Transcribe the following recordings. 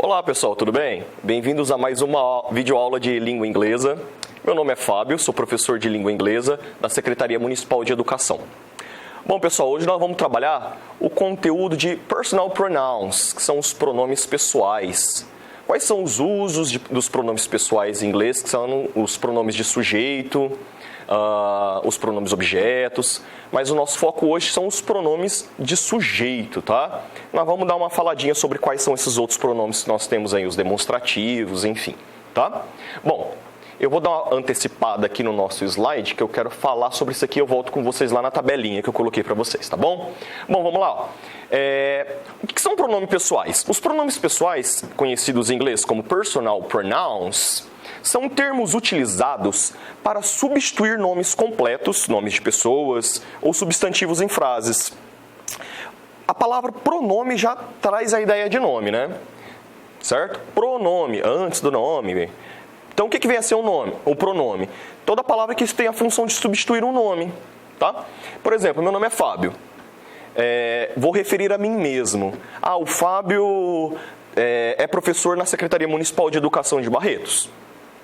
Olá pessoal, tudo bem? Bem-vindos a mais uma videoaula de língua inglesa. Meu nome é Fábio, sou professor de língua inglesa da Secretaria Municipal de Educação. Bom pessoal, hoje nós vamos trabalhar o conteúdo de personal pronouns, que são os pronomes pessoais. Quais são os usos dos pronomes pessoais em inglês, que são os pronomes de sujeito, os pronomes objetos, mas o nosso foco hoje são os pronomes de sujeito, tá? Nós vamos dar uma faladinha sobre quais são esses outros pronomes que nós temos aí, os demonstrativos, enfim, tá? Bom, eu vou dar uma antecipada aqui no nosso slide, que eu quero falar sobre isso aqui, eu volto com vocês lá na tabelinha que eu coloquei para vocês, tá bom? Bom, vamos lá, ó. O que são pronomes pessoais? Os pronomes pessoais, conhecidos em inglês como personal pronouns, são termos utilizados para substituir nomes completos, nomes de pessoas ou substantivos em frases. A palavra pronome já traz a ideia de nome, né? Certo? Pronome, antes do nome. Então, o que vem a ser um nome? O pronome. Toda palavra que tem a função de substituir um nome, tá? Por exemplo, meu nome é Fábio. Vou referir a mim mesmo. O Fábio é professor na Secretaria Municipal de Educação de Barretos.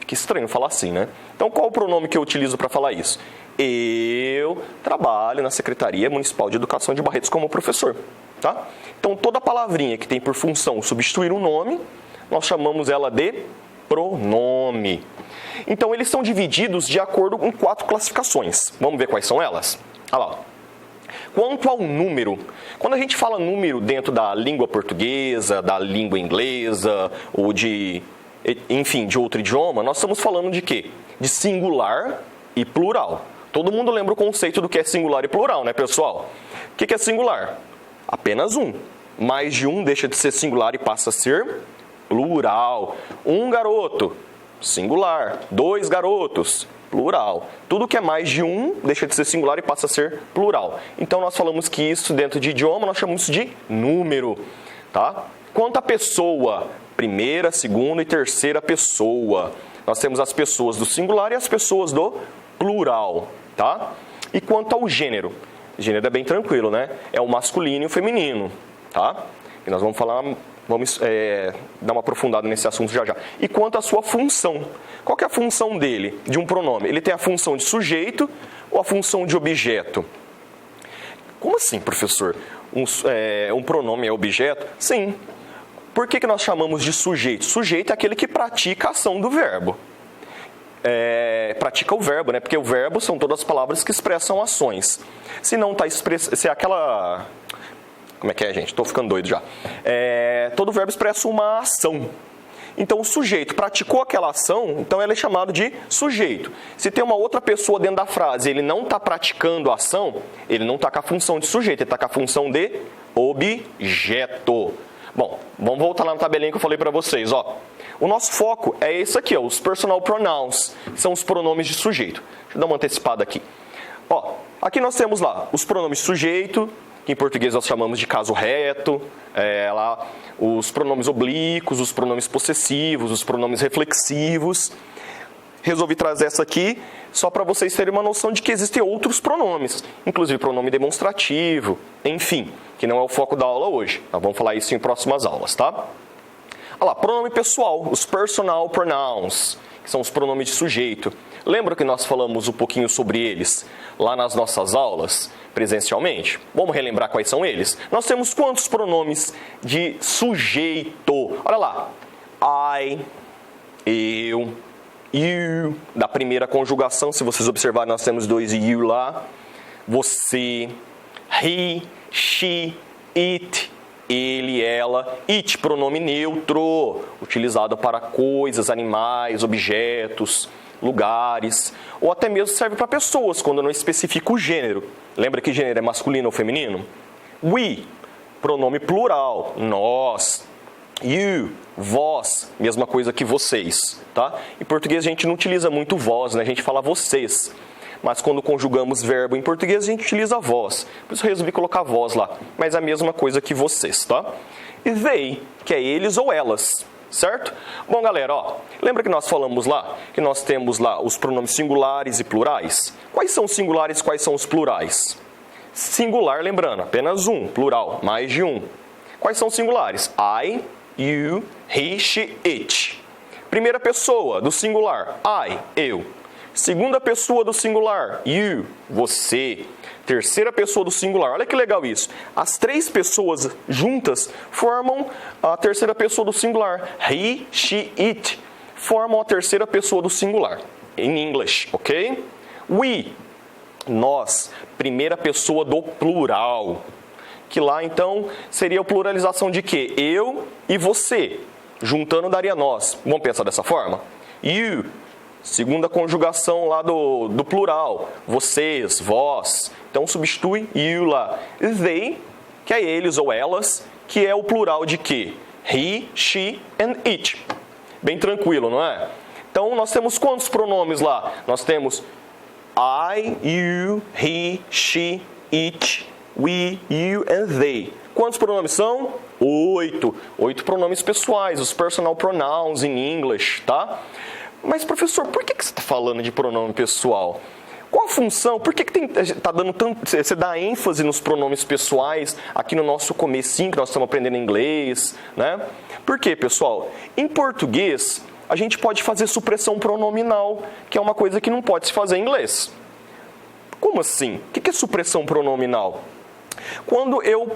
Que estranho falar assim, né? Então, qual o pronome que eu utilizo para falar isso? Eu trabalho na Secretaria Municipal de Educação de Barretos como professor, tá? Então, toda palavrinha que tem por função substituir um nome, nós chamamos ela de pronome. Então, eles são divididos de acordo com 4 classificações. Vamos ver quais são elas? Olha lá. Quanto ao número, quando a gente fala número dentro da língua portuguesa, da língua inglesa ou de outro idioma, nós estamos falando de quê? De singular e plural. Todo mundo lembra o conceito do que é singular e plural, né, pessoal? O que é singular? Apenas um. Mais de um deixa de ser singular e passa a ser plural. Um garoto, singular. 2 garotos, plural. Tudo que é mais de um deixa de ser singular e passa a ser plural. Então, nós falamos que isso, dentro de idioma, nós chamamos isso de número, tá? Quanto à pessoa, primeira, segunda e terceira pessoa. Nós temos as pessoas do singular e as pessoas do plural, tá? E quanto ao gênero? Gênero é bem tranquilo, né? É o masculino e o feminino, tá? E nós vamos falar, dar uma aprofundada nesse assunto já já. E quanto à sua função? Qual que é a função dele, de um pronome? Ele tem a função de sujeito ou a função de objeto? Como assim, professor? Um pronome é objeto? Sim. Por que nós chamamos de sujeito? Sujeito é aquele que pratica a ação do verbo. Pratica o verbo, né? Porque o verbo são todas as palavras que expressam ações. Se não está se é aquela... Como é que é, gente? Estou ficando doido já. Todo verbo expressa uma ação. Então, o sujeito praticou aquela ação, então ele é chamado de sujeito. Se tem uma outra pessoa dentro da frase e ele não está praticando a ação, ele não está com a função de sujeito, ele está com a função de objeto. Bom, vamos voltar lá na tabelinha que eu falei para vocês, ó. O nosso foco é esse aqui, ó, os personal pronouns, que são os pronomes de sujeito. Deixa eu dar uma antecipada aqui. Ó, aqui nós temos lá os pronomes de sujeito, que em português nós chamamos de caso reto, lá os pronomes oblíquos, os pronomes possessivos, os pronomes reflexivos. Resolvi trazer essa aqui só para vocês terem uma noção de que existem outros pronomes, inclusive pronome demonstrativo, enfim, que não é o foco da aula hoje. Nós vamos falar isso em próximas aulas, tá? Olha lá, pronome pessoal, os personal pronouns, que são os pronomes de sujeito. Lembra que nós falamos um pouquinho sobre eles lá nas nossas aulas, presencialmente? Vamos relembrar quais são eles? Nós temos quantos pronomes de sujeito? Olha lá, I, eu, you, da primeira conjugação, se vocês observarem, nós temos 2 you lá. Você, he, she, it, ele, ela. It, pronome neutro, utilizado para coisas, animais, objetos, lugares. Ou até mesmo serve para pessoas, quando não especifica o gênero. Lembra que gênero é masculino ou feminino? We, pronome plural, nós. You, vós, mesma coisa que vocês, tá? Em português a gente não utiliza muito vós, né? A gente fala vocês. Mas quando conjugamos verbo em português, a gente utiliza vós. Por isso eu resolvi colocar vós lá. Mas é a mesma coisa que vocês, tá? E they, que é eles ou elas, certo? Bom, galera, ó, lembra que nós falamos lá, que nós temos lá os pronomes singulares e plurais? Quais são os singulares e quais são os plurais? Singular, lembrando, apenas um. Plural, mais de um. Quais são os singulares? I, you, he, she, it. Primeira pessoa do singular, I, eu. Segunda pessoa do singular, you, você. Terceira pessoa do singular, olha que legal isso. As três pessoas juntas formam a terceira pessoa do singular. He, she, it formam a terceira pessoa do singular. In English, ok? We, nós, primeira pessoa do plural. Que lá, então, seria a pluralização de quê? Eu e você. Juntando daria nós. Vamos pensar dessa forma? You, segunda conjugação lá do plural. Vocês, vós. Então, substitui you lá. They, que é eles ou elas, que é o plural de quê? He, she and it. Bem tranquilo, não é? Então, nós temos quantos pronomes lá? Nós temos I, you, he, she, it, we, you and they. Quantos pronomes são? 8. 8 pronomes pessoais, os personal pronouns in English, tá? Mas, professor, por que você está falando de pronome pessoal? Qual a função? Por que tá dando tanto, você dá ênfase nos pronomes pessoais aqui no nosso comecinho, que nós estamos aprendendo inglês, né? Por quê, pessoal? Em português, a gente pode fazer supressão pronominal, que é uma coisa que não pode se fazer em inglês. Como assim? O que é supressão pronominal? Quando eu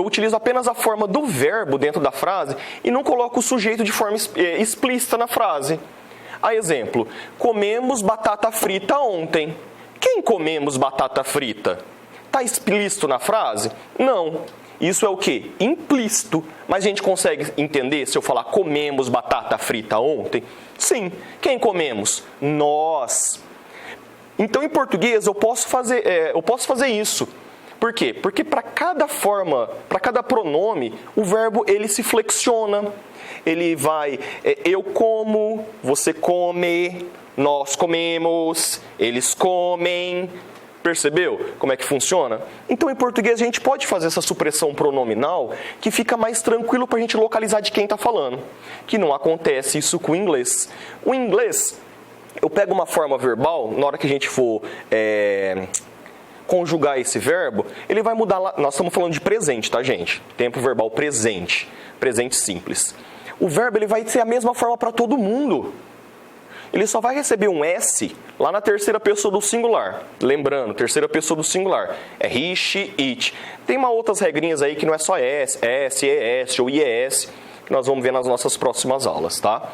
utilizo apenas a forma do verbo dentro da frase e não coloco o sujeito de forma explícita na frase. A exemplo, comemos batata frita ontem. Quem comemos batata frita? Está explícito na frase? Não. Isso é o quê? Implícito. Mas a gente consegue entender se eu falar comemos batata frita ontem? Sim. Quem comemos? Nós. Então, em português, eu posso fazer isso. Por quê? Porque para cada forma, para cada pronome, o verbo ele se flexiona. Ele vai, eu como, você come, nós comemos, eles comem. Percebeu como é que funciona? Então, em português, a gente pode fazer essa supressão pronominal que fica mais tranquilo para a gente localizar de quem está falando. Que não acontece isso com o inglês. O inglês, eu pego uma forma verbal, na hora que a gente for conjugar esse verbo, ele vai mudar lá. Nós estamos falando de presente, tá, gente? Tempo verbal presente. Presente simples. O verbo ele vai ser a mesma forma para todo mundo. Ele só vai receber um S lá na terceira pessoa do singular. Lembrando, terceira pessoa do singular. É he, she, it. Tem outras regrinhas aí que não é só S, ES ou IES, que nós vamos ver nas nossas próximas aulas, tá?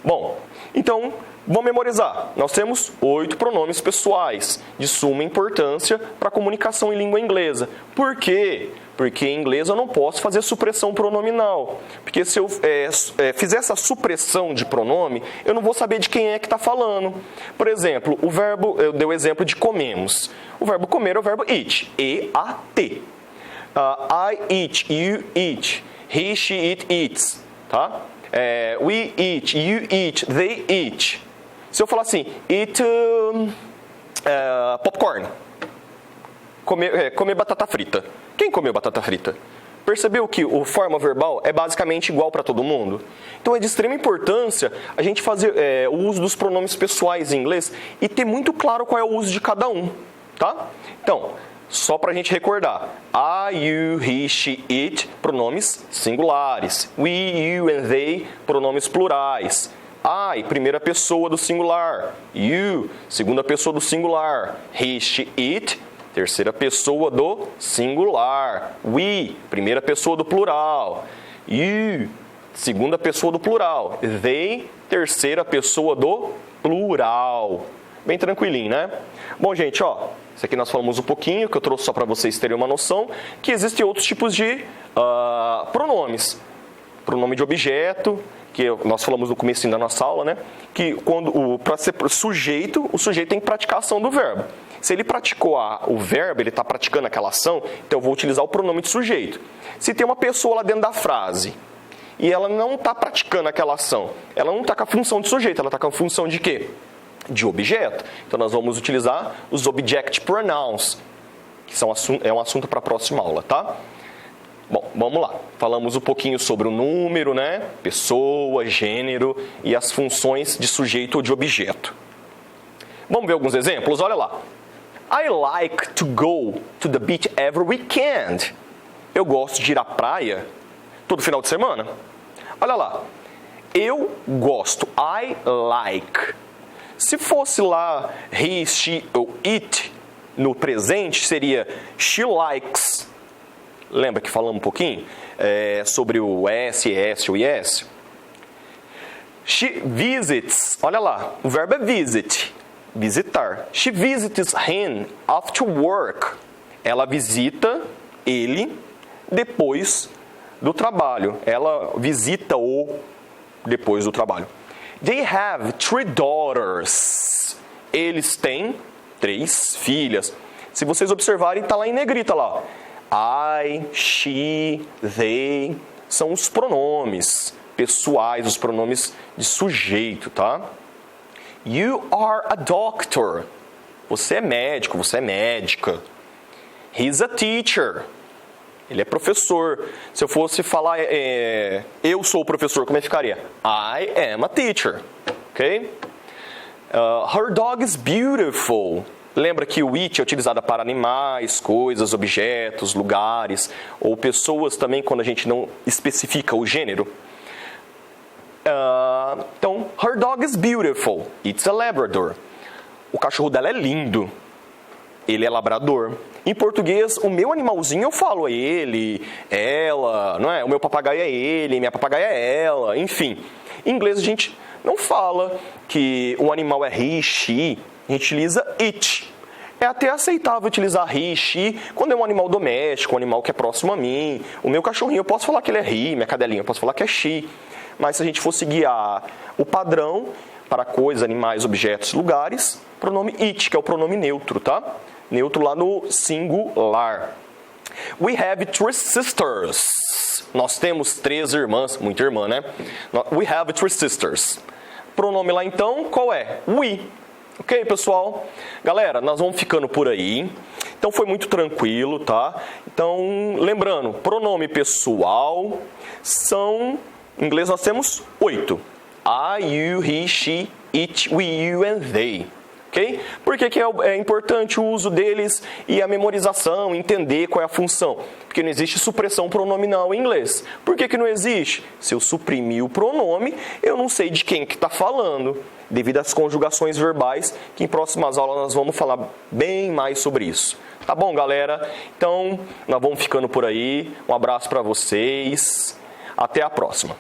Bom, então, vamos memorizar. Nós temos 8 pronomes pessoais de suma importância para a comunicação em língua inglesa. Por quê? Porque em inglês eu não posso fazer supressão pronominal. Porque se eu fizer essa supressão de pronome, eu não vou saber de quem é que está falando. Por exemplo, o verbo, eu dei o exemplo de comemos. O verbo comer é o verbo eat, E-A-T. I eat, you eat, he, she, it eats. Tá? We eat, you eat, they eat. Se eu falar assim, eat popcorn, comer batata frita. Quem comeu batata frita? Percebeu que o forma verbal é basicamente igual para todo mundo? Então é de extrema importância a gente fazer o uso dos pronomes pessoais em inglês e ter muito claro qual é o uso de cada um, tá? Então, só para a gente recordar, I, you, he, she, it, pronomes singulares. We, you and they, pronomes plurais. I, primeira pessoa do singular. You, segunda pessoa do singular. He, she, it, terceira pessoa do singular. We, primeira pessoa do plural. You, segunda pessoa do plural. They, terceira pessoa do plural. Bem tranquilinho, né? Bom, gente, ó, isso aqui nós falamos um pouquinho, que eu trouxe só para vocês terem uma noção, que existem outros tipos de pronomes. Pronome de objeto, que nós falamos no começo da nossa aula, né? Que para ser sujeito, o sujeito tem que praticar a ação do verbo. Se ele praticou o verbo, ele está praticando aquela ação, então eu vou utilizar o pronome de sujeito. Se tem uma pessoa lá dentro da frase e ela não está praticando aquela ação, ela não está com a função de sujeito, ela está com a função de quê? De objeto. Então nós vamos utilizar os object pronouns, que é um assunto para a próxima aula, tá? Bom, vamos lá. Falamos um pouquinho sobre o número, né? Pessoa, gênero e as funções de sujeito ou de objeto. Vamos ver alguns exemplos? Olha lá. I like to go to the beach every weekend. Eu gosto de ir à praia todo final de semana. Olha lá. Eu gosto. I like. Se fosse lá he, she ou it, no presente, seria she likes. Lembra que falamos um pouquinho sobre o S, ou yes? She visits. Olha lá, o verbo é visit. Visitar. She visits him after work. Ela visita ele depois do trabalho. Ela visita-o depois do trabalho. They have 3 daughters. Eles têm 3 filhas. Se vocês observarem, está lá em negrita lá. I, she, they. São os pronomes pessoais, os pronomes de sujeito, tá? You are a doctor. Você é médico, você é médica. He's a teacher. Ele é professor. Se eu fosse falar eu sou o professor, como é que ficaria? I am a teacher. Ok? Her dog is beautiful. Lembra que o it é utilizado para animais, coisas, objetos, lugares, ou pessoas também, quando a gente não especifica o gênero. Então, her dog is beautiful. It's a Labrador. O cachorro dela é lindo. Ele é labrador. Em português, o meu animalzinho eu falo ele, ela, não é? O meu papagaio é ele, minha papagaia é ela, enfim. Em inglês a gente não fala que o animal é he, she, a gente utiliza it. É até aceitável utilizar he, she quando é um animal doméstico, um animal que é próximo a mim. O meu cachorrinho eu posso falar que ele é he, minha cadelinha eu posso falar que é she. Mas se a gente fosse guiar o padrão para coisas, animais, objetos, lugares, pronome it, que é o pronome neutro, tá? Neutro lá no singular. We have 3 sisters. Nós temos 3 irmãs, muita irmã, né? We have 3 sisters. Pronome lá então, qual é? We. Ok, pessoal? Galera, nós vamos ficando por aí. Então foi muito tranquilo, tá? Então, lembrando, pronome pessoal são, em inglês nós temos 8. I, you, he, she, it, we, you and they. Okay? Por que é importante o uso deles e a memorização, entender qual é a função? Porque não existe supressão pronominal em inglês. Por que não existe? Se eu suprimir o pronome, eu não sei de quem que está falando, devido às conjugações verbais, que em próximas aulas nós vamos falar bem mais sobre isso. Tá bom, galera? Então, nós vamos ficando por aí. Um abraço para vocês. Até a próxima.